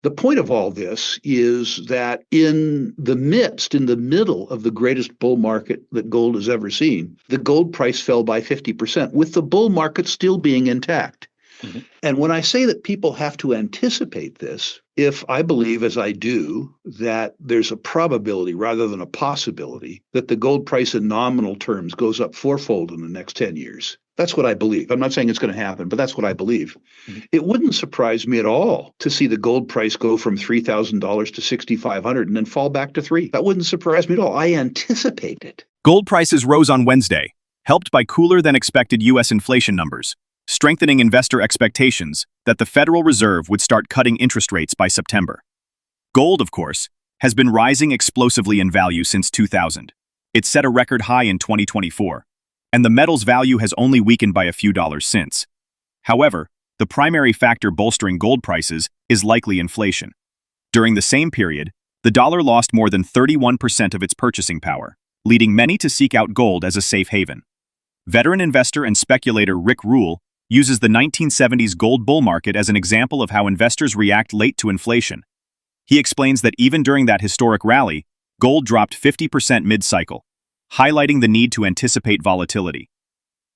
The point of all this is that in the middle of the greatest bull market that gold has ever seen, the gold price fell by 50%, with the bull market still being intact. Mm-hmm. And when I say that people have to anticipate this, if I believe, as I do, that there's a probability rather than a possibility that the gold price in nominal terms goes up fourfold in the next 10 years, that's what I believe. I'm not saying it's going to happen, but that's what I believe. Mm-hmm. It wouldn't surprise me at all to see the gold price go from $3,000 to $6,500 and then fall back to $3,000. That wouldn't surprise me at all. I anticipate it. Gold prices rose on Wednesday, helped by cooler than expected U.S. inflation numbers, strengthening investor expectations that the Federal Reserve would start cutting interest rates by September. Gold, of course, has been rising explosively in value since 2000. It set a record high in 2024. And the metal's value has only weakened by a few dollars since. However, the primary factor bolstering gold prices is likely inflation. During the same period, the dollar lost more than 31% of its purchasing power, leading many to seek out gold as a safe haven. Veteran investor and speculator RickRule uses the 1970s gold bull market as an example of how investors react late to inflation. He explains that even during that historic rally, gold dropped 50% mid-cycle, highlighting the need to anticipate volatility.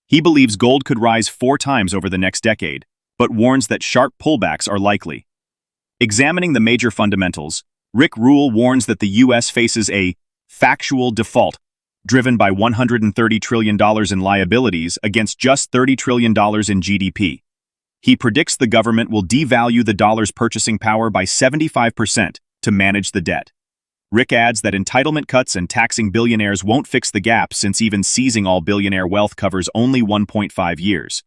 He believes gold could rise 4 times over the next decade, but warns that sharp pullbacks are likely. Examining the major fundamentals, RickRule warns that the U.S. faces a factual default, driven by $130 trillion in liabilities against just $30 trillion in GDP. He predicts the government will devalue the dollar's purchasing power by 75% to manage the debt. Rick adds that entitlement cuts and taxing billionaires won't fix the gap, since even seizing all billionaire wealth covers only 1.5 years.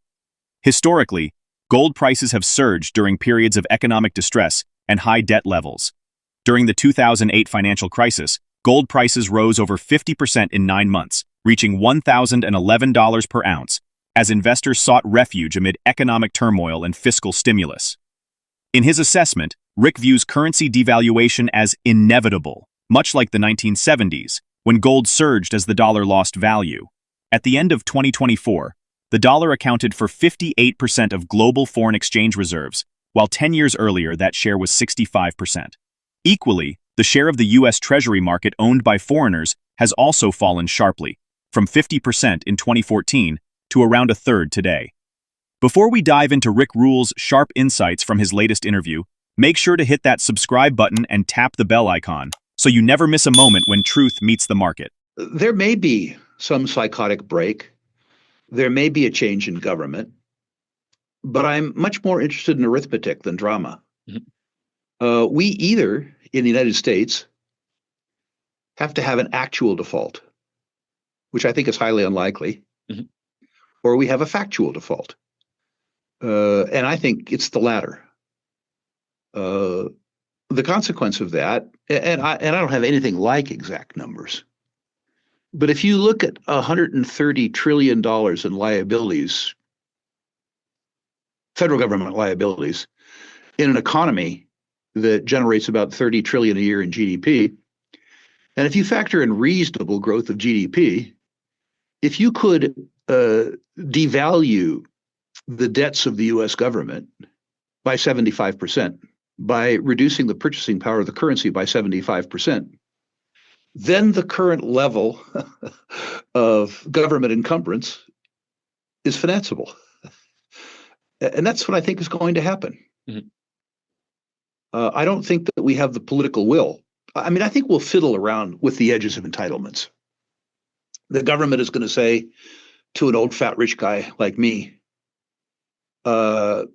Historically, gold prices have surged during periods of economic distress and high debt levels. During the 2008 financial crisis, gold prices rose over 50% in 9 months, reaching $1,011 per ounce, as investors sought refuge amid economic turmoil and fiscal stimulus. In his assessment, Rick views currency devaluation as inevitable, much like the 1970s, when gold surged as the dollar lost value. At the end of 2024, the dollar accounted for 58% of global foreign exchange reserves, while 10 years earlier that share was 65%. Equally, the share of the U.S. Treasury market owned by foreigners has also fallen sharply, from 50% in 2014 to around a third today. Before we dive into RickRule's sharp insights from his latest interview, make sure to hit that subscribe button and tap the bell icon, so you never miss a moment when truth meets the market. There may be some psychotic break. There may be a change in government. But I'm much more interested in arithmetic than drama. Mm-hmm. We either, in the United States, have to have an actual default, which I think is highly unlikely, mm-hmm. or we have a factual default. And I think it's the latter. The consequence of that, and I don't have anything like exact numbers, but if you look at $130 trillion in liabilities, federal government liabilities, in an economy that generates about 30 trillion a year in GDP, and if you factor in reasonable growth of GDP, if you could devalue the debts of the U.S. government by 75%, by reducing the purchasing power of the currency by 75%, then the current level of government encumbrance is financeable. And that's what I think is going to happen. Mm-hmm. I don't think that we have the political will. I mean, I think we'll fiddle around with the edges of entitlements. The government is going to say to an old fat rich guy like me, you're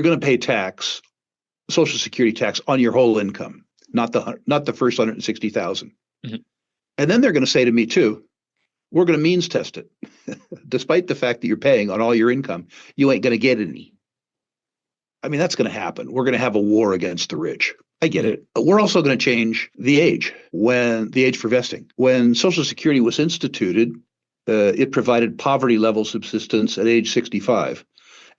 going to pay tax, Social Security tax, on your whole income, not the first 160,000. Mm-hmm. And then they're going to say to me too, we're going to means test it. Despite the fact that you're paying on all your income, you ain't going to get any. I mean, that's going to happen. We're going to have a war against the rich. I get it. We're also going to change the age for vesting. When Social Security was instituted, it provided poverty level subsistence at age 65.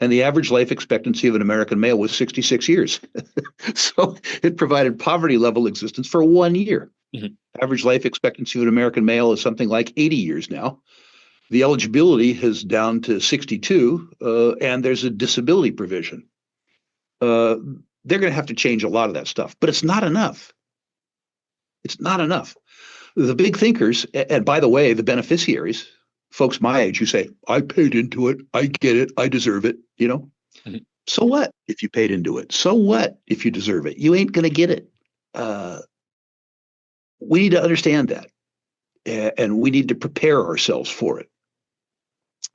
And the average life expectancy of an American male was 66 years. So it provided poverty level existence for 1 year. Mm-hmm. Average life expectancy of an American male is something like 80 years now. The eligibility is down to 62, and there's a disability provision. They're going to have to change a lot of that stuff, but it's not enough. It's not enough. The big thinkers, and by the way, the beneficiaries, folks my age who say, I paid into it, I get it, I deserve it, Mhm. So what if you paid into it? So what if you deserve it? You ain't going to get it. We need to understand that, and we need to prepare ourselves for it.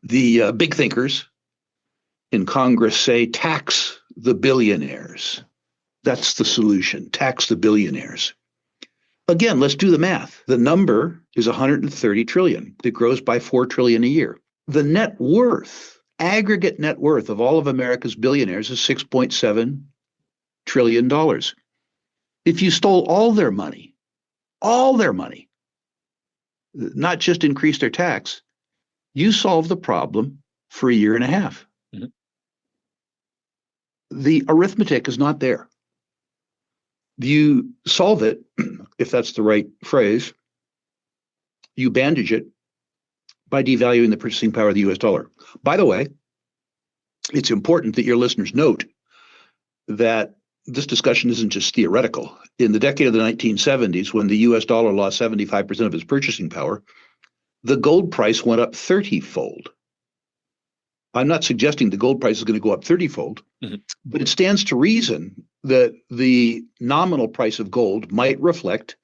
The big thinkers in Congress say tax the billionaires. That's the solution. Tax the billionaires. Again, let's do the math. The number is 130 trillion. It grows by 4 trillion a year. The net worth, aggregate net worth of all of America's billionaires is $6.7 trillion. If you stole all their money, not just increase their tax, you solve the problem for a year and a half. Mhm. The arithmetic is not there. You solve it, if that's the right phrase, you bandage it by devaluing the purchasing power of the US dollar. By the way, it's important that your listeners note that this discussion isn't just theoretical. In the decade of the 1970s, when the US dollar lost 75% of its purchasing power, the gold price went up 30-fold. I'm not suggesting the gold price is going to go up 30-fold, but it stands to reason that the nominal price of gold might reflect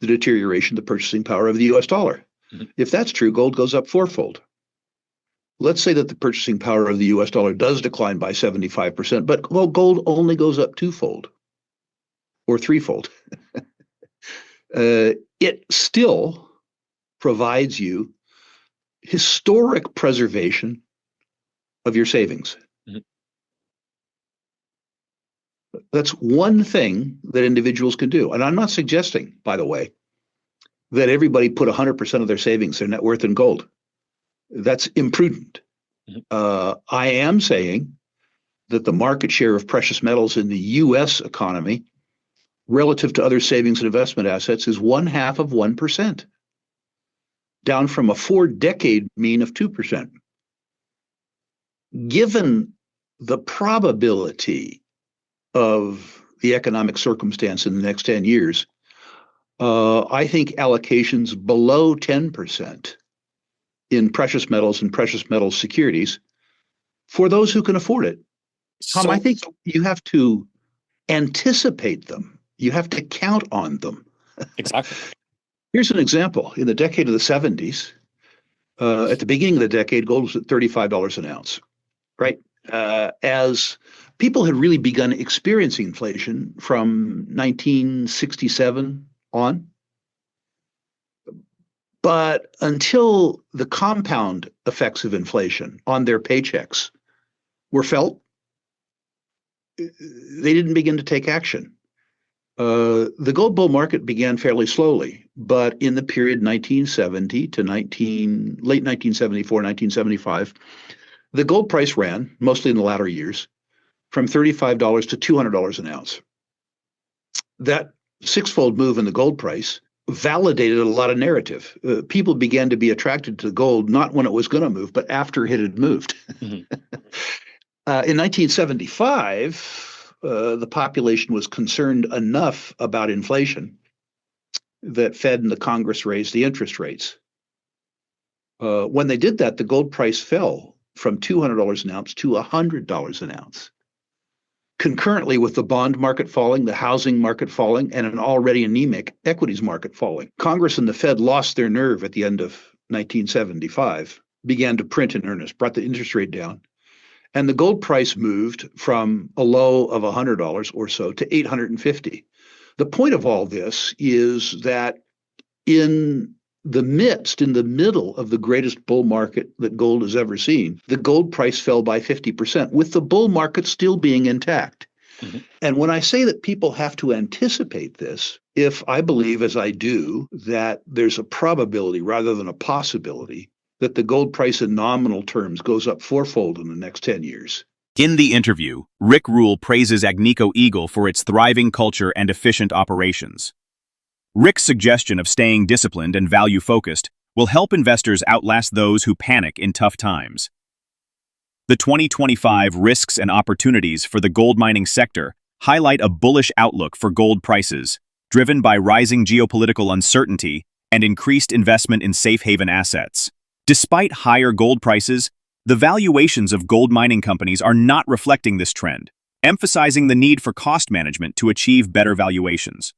the deterioration of the purchasing power of the US dollar. If that's true, gold goes up 4-fold. Let's say that the purchasing power of the US dollar does decline by 75%, but gold only goes up 2-fold or 3-fold. It still provides you historic preservation of your savings. That's one thing that individuals can do. And I'm not suggesting, by the way, that everybody put 100% of their savings, their net worth in gold. That's imprudent. I am saying that the market share of precious metals in the US economy relative to other savings and investment assets is 0.5%, down from a 4-decade mean of 2%. Given the probability of the economic circumstance in the next 10 years, I think allocations below 10% in precious metals and precious metals securities for those who can afford it. Tom, I think you have to anticipate them. You have to count on them. Exactly. Here's an example. In the decade of the 70s, at the beginning of the decade, gold was at $35 an ounce, right? As people had really begun experiencing inflation from 1967 on. But until the compound effects of inflation on their paychecks were felt, they didn't begin to take action. The gold bull market began fairly slowly, but in the period 1970 to late 1974, 1975, the gold price ran, mostly in the latter years, from $35 to $200 an ounce. That 6-fold move in the gold price validated a lot of narrative. People began to be attracted to gold, not when it was going to move, but after it had moved. In 1975, the population was concerned enough about inflation that Fed and the Congress raised the interest rates. When they did that, the gold price fell from $200 an ounce to $100 an ounce. Concurrently with the bond market falling, the housing market falling, and an already anemic equities market falling. Congress and the Fed lost their nerve at the end of 1975, began to print in earnest, brought the interest rate down, and the gold price moved from a low of $100 or so to $850. The point of all this is that in the middle of the greatest bull market that gold has ever seen, the gold price fell by 50%, with the bull market still being intact. And when I say that people have to anticipate this, if I believe, as I do, that there's a probability rather than a possibility that the gold price in nominal terms goes up 4-fold in the next 10 years. In the interview, RickRule praises Agnico Eagle for its thriving culture and efficient operations. Rick's suggestion of staying disciplined and value-focused will help investors outlast those who panic in tough times. The 2025 risks and opportunities for the gold mining sector highlight a bullish outlook for gold prices, driven by rising geopolitical uncertainty and increased investment in safe haven assets. Despite higher gold prices, the valuations of gold mining companies are not reflecting this trend, emphasizing the need for cost management to achieve better valuations.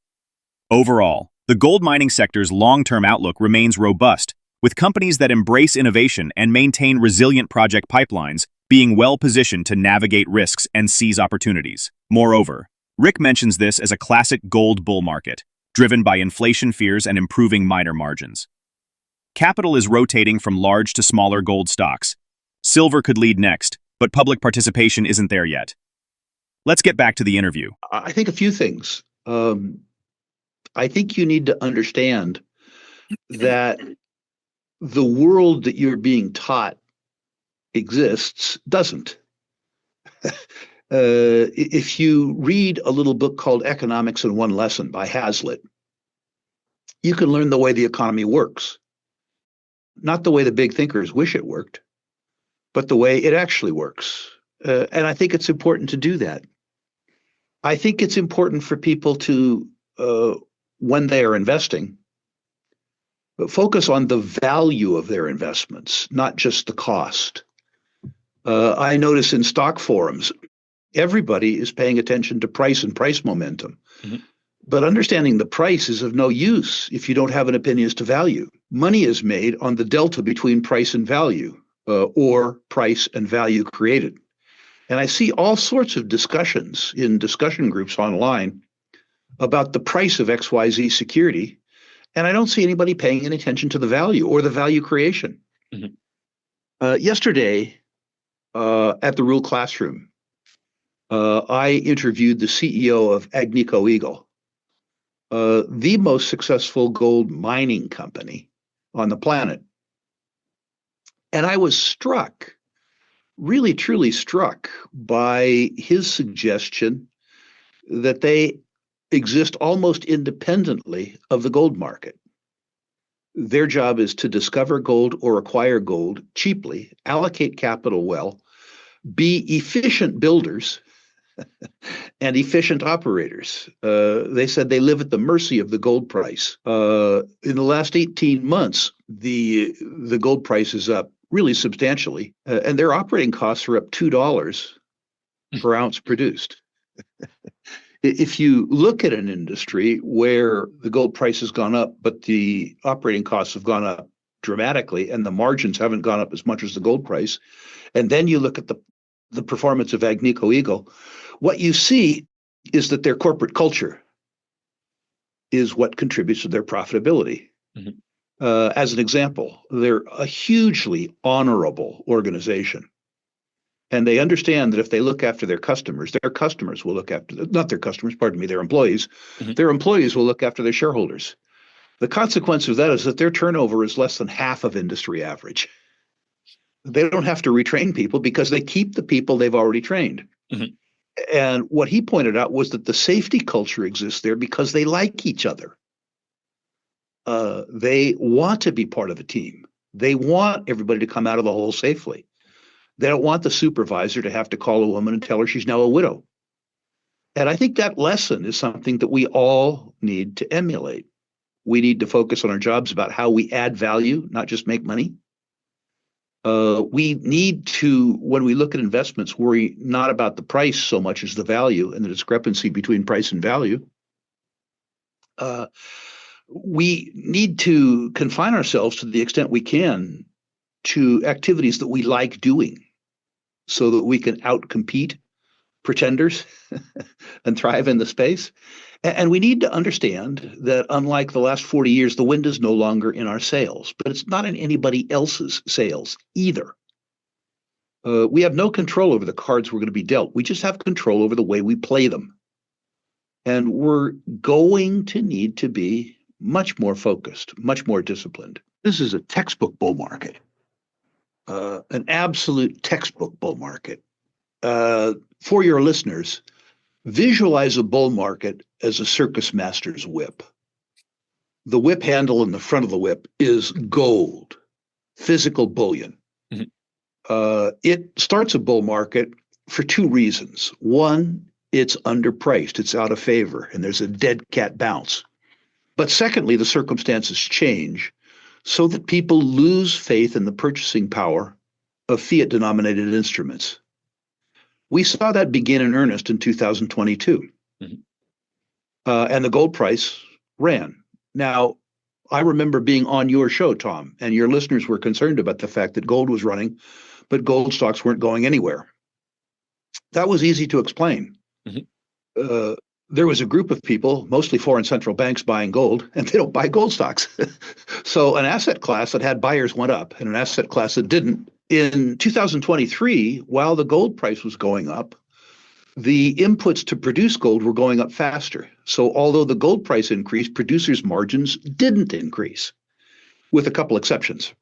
Overall, the gold mining sector's long-term outlook remains robust, with companies that embrace innovation and maintain resilient project pipelines being well-positioned to navigate risks and seize opportunities. Moreover, Rick mentions this as a classic gold bull market, driven by inflation fears and improving miner margins. Capital is rotating from large to smaller gold stocks. Silver could lead next, but public participation isn't there yet. Let's get back to the interview. I think a few things. I think you need to understand that the world that you're being taught exists doesn't. If you read a little book called Economics in One Lesson by Hazlitt, you can learn the way the economy works. Not the way the big thinkers wish it worked, but the way it actually works. And I think it's important to do that. I think it's important for people to, when they are investing, focus on the value of their investments, not just the cost. I notice in stock forums, everybody is paying attention to price and price momentum. Mm-hmm. But understanding the price is of no use if you don't have an opinion as to value. Money is made on the delta between price and value, or price and value created. And I see all sorts of discussions in discussion groups online about the price of XYZ security, and I don't see anybody paying any attention to the value or the value creation. Mm-hmm. Yesterday, at the RickRule classroom, I interviewed the CEO of Agnico Eagle, the most successful gold mining company on the planet. And I was struck, really truly struck, by his suggestion that they exist almost independently of the gold market. Their job is to discover gold or acquire gold cheaply, allocate capital well, be efficient builders and efficient operators. They said they live at the mercy of the gold price. In the last 18 months, the gold price is up really substantially, and their operating costs are up $2 per ounce produced. If you look at an industry where the gold price has gone up, but the operating costs have gone up dramatically, and the margins haven't gone up as much as the gold price, and then you look at the performance of Agnico Eagle, what you see is that their corporate culture is what contributes to their profitability. Mm-hmm. As an example, they're a hugely honorable organization. And they understand that if they look after their customers will look after, not their customers, pardon me, their employees. Mm-hmm. Their employees will look after their shareholders. The consequence of that is that their turnover is less than half of industry average. They don't have to retrain people because they keep the people they've already trained. Mm-hmm. And what he pointed out was that the safety culture exists there because they like each other. They want to be part of a team. They want everybody to come out of the hole safely. They don't want the supervisor to have to call a woman and tell her she's now a widow. And I think that lesson is something that we all need to emulate. We need to focus on our jobs about how we add value, not just make money. We need to, when we look at investments, worry not about the price so much as the value and the discrepancy between price and value. We need to confine ourselves to the extent we can to activities that we like doing so that we can outcompete pretenders and thrive in the space. And we need to understand that unlike the last 40 years, the wind is no longer in our sails, but it's not in anybody else's sails either. We have no control over the cards we're going to be dealt. We just have control over the way we play them. And we're going to need to be much more focused, much more disciplined. This is a textbook bull market, an absolute textbook bull market. For your listeners, visualize a bull market as a circus master's whip. The whip handle in the front of the whip is gold, physical bullion. Mm-hmm. It starts a bull market for two reasons. One, it's underpriced, it's out of favor, and there's a dead cat bounce. But secondly, the circumstances change so that people lose faith in the purchasing power of fiat-denominated instruments. We saw that begin in earnest in 2022. And the gold price ran. Now, I remember being on your show, Tom, and your listeners were concerned about the fact that gold was running, but gold stocks weren't going anywhere. That was easy to explain. There was a group of people, mostly foreign central banks, buying gold, and they don't buy gold stocks. So an asset class that had buyers went up, and an asset class that didn't. In 2023, while the gold price was going up, the inputs to produce gold were going up faster. So although the gold price increased, producers' margins didn't increase, with a couple exceptions.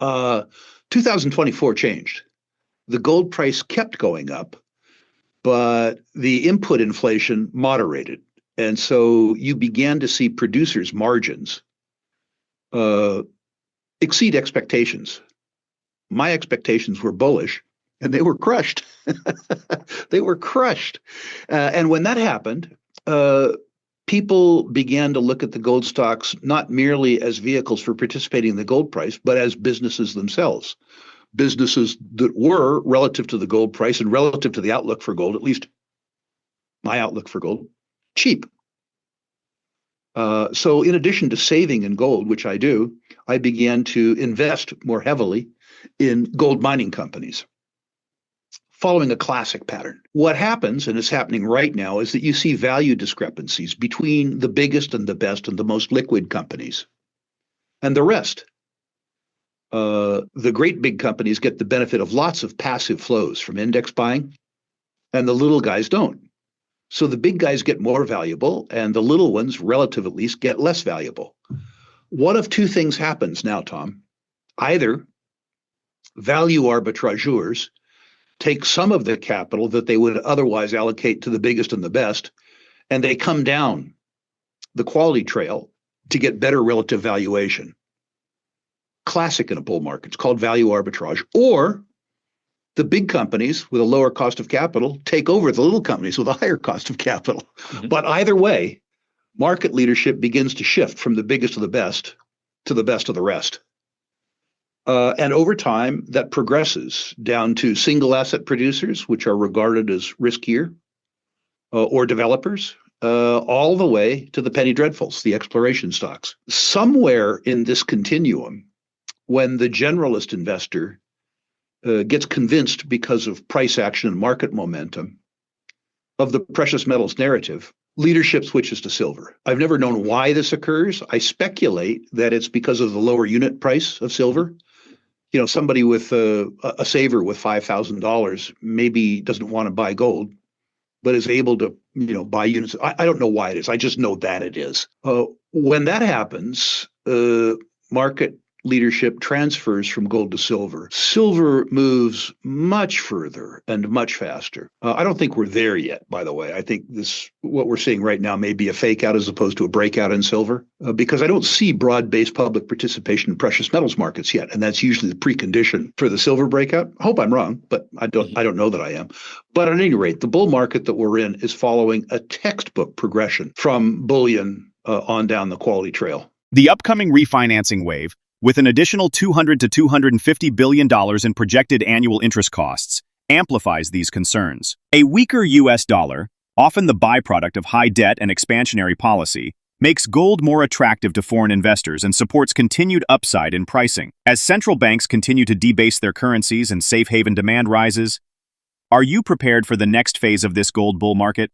2024 changed. The gold price kept going up, but the input inflation moderated. And so you began to see producers' margins exceed expectations. My expectations were bullish, and they were crushed. They were crushed. And when that happened, people began to look at the gold stocks not merely as vehicles for participating in the gold price, but as businesses themselves. Businesses that were, relative to the gold price and relative to the outlook for gold, at least my outlook for gold, cheap. So in addition to saving in gold, which I do, I began to invest more heavily in gold mining companies, following a classic pattern. What happens, and it's happening right now, is that you see value discrepancies between the biggest and the best and the most liquid companies and the rest. The great big companies get the benefit of lots of passive flows from index buying, and the little guys don't. So the big guys get more valuable, and the little ones, relative at least, get less valuable. One of two things happens now, Tom. Either value arbitrageurs take some of the capital that they would otherwise allocate to the biggest and the best, and they come down the quality trail to get better relative valuation. Classic in a bull market. It's called value arbitrage. Or the big companies with a lower cost of capital take over the little companies with a higher cost of capital. But either way, market leadership begins to shift from the biggest of the best to the best of the rest. And over time, that progresses down to single asset producers, which are regarded as riskier, or developers, all the way to the penny dreadfuls, the exploration stocks. Somewhere in this continuum, when the generalist investor gets convinced because of price action and market momentum of the precious metals narrative, leadership switches to silver. I've never known why this occurs. I speculate that it's because of the lower unit price of silver. You know, somebody with a saver with $5,000 maybe doesn't want to buy gold, but is able to, buy units. I don't know why it is. I just know that it is. When that happens, market leadership transfers from gold to silver. Silver moves much further and much faster. I don't think we're there yet, by the way. I think what we're seeing right now may be a fake out as opposed to a breakout in silver, because I don't see broad-based public participation in precious metals markets yet, and that's usually the precondition for the silver breakout. I hope I'm wrong, but I don't know that I am. But at any rate, the bull market that we're in is following a textbook progression from bullion on down the quality trail. The upcoming refinancing wave, with an additional $200 to $250 billion in projected annual interest costs, amplifies these concerns. A weaker U.S. dollar, often the byproduct of high debt and expansionary policy, makes gold more attractive to foreign investors and supports continued upside in pricing. As central banks continue to debase their currencies and safe haven demand rises, are you prepared for the next phase of this gold bull market?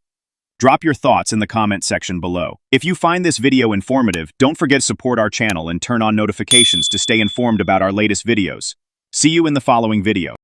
Drop your thoughts in the comment section below. If you find this video informative, don't forget to support our channel and turn on notifications to stay informed about our latest videos. See you in the following video.